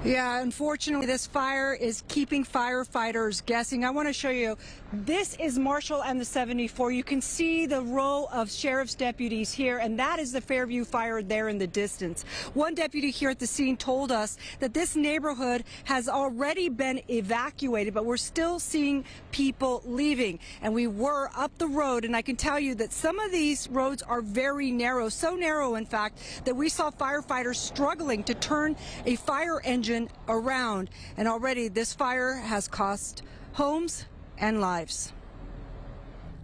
Yeah, unfortunately, this fire is keeping firefighters guessing. I want to show you. This is Marshall and the 74. You can see the row of sheriff's deputies here, and that is the Fairview Fire there in the distance. One deputy here at the scene told us that this neighborhood has already been evacuated, but we're still seeing people leaving. And we were up the road, and I can tell you that some of these roads are very narrow, so narrow, in fact, that we saw firefighters struggling to turn a fire engine around. And already this fire has cost homes and lives.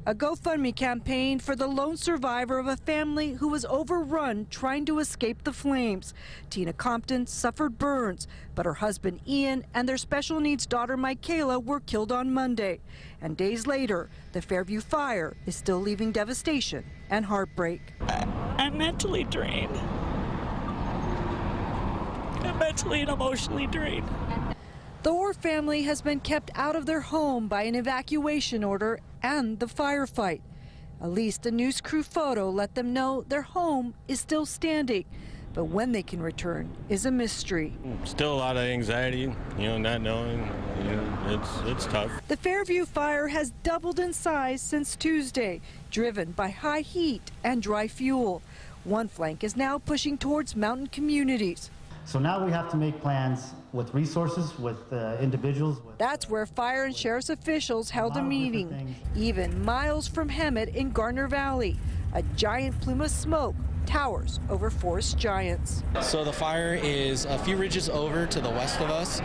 A GoFundMe campaign for the lone survivor of a family who was overrun trying to escape the flames. Tina Compton suffered burns, but her husband Ian and their special needs daughter Michaela were killed on Monday. And days later, the Fairview Fire is still leaving devastation and heartbreak. I'm mentally drained. I'm mentally and emotionally drained. The Orr family has been kept out of their home by an evacuation order and the firefight. At least a news crew photo let them know their home is still standing, but when they can return is a mystery. Still a lot of anxiety, not knowing, it's tough. The Fairview Fire has doubled in size since Tuesday, driven by high heat and dry fuel. One flank is now pushing towards mountain communities. So now we have to make plans with resources, with individuals. That's where fire and sheriff's officials held a meeting, even miles from Hemet in Garner Valley. A giant plume of smoke towers over forest giants. So the fire is a few ridges over to the west of us.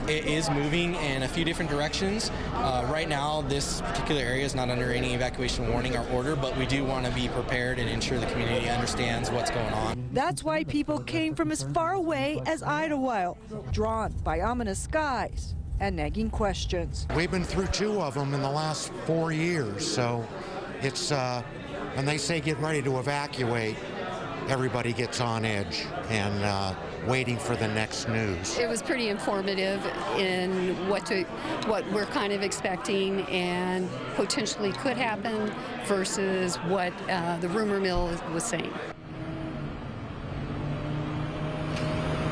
It is moving in a few different directions. Right now, this particular area is not under any evacuation warning or order, but we do want to be prepared and ensure the community understands what's going on. That's why people came from as far away as Idlewild, drawn by ominous skies and nagging questions. We've been through 2 of them in the last 4 years, so it's when they say get ready to evacuate, everybody gets on edge and waiting for the next news. It was pretty informative in what we're kind of expecting and potentially could happen versus what the rumor mill was saying.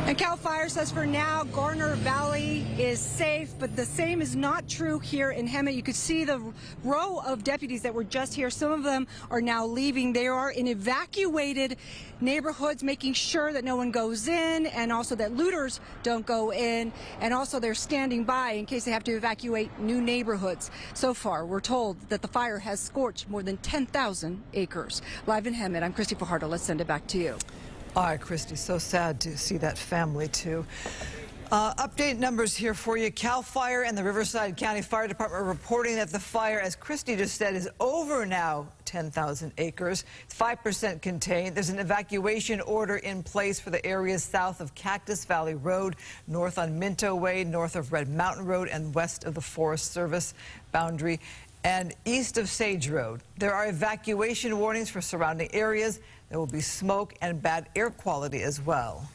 And CAL FIRE says for now, Garner Valley is safe, but the same is not true here in Hemet. You could see the row of deputies that were just here. Some of them are now leaving. They are in evacuated neighborhoods, making sure that no one goes in and also that looters don't go in. And also they're standing by in case they have to evacuate new neighborhoods. So far, we're told that the fire has scorched more than 10,000 acres. Live in Hemet, I'm Christy Fajardo. Let's send it back to you. All right, Christy, so sad to see that family, too. Update numbers here for you. CAL FIRE and the Riverside County Fire Department are reporting that the fire, as Christy just said, is over now 10,000 acres. 5% contained. There's an evacuation order in place for the areas south of Cactus Valley Road, north on Minto Way, north of Red Mountain Road, and west of the Forest Service boundary, and east of Sage Road. There are evacuation warnings for surrounding areas. There will be smoke and bad air quality as well.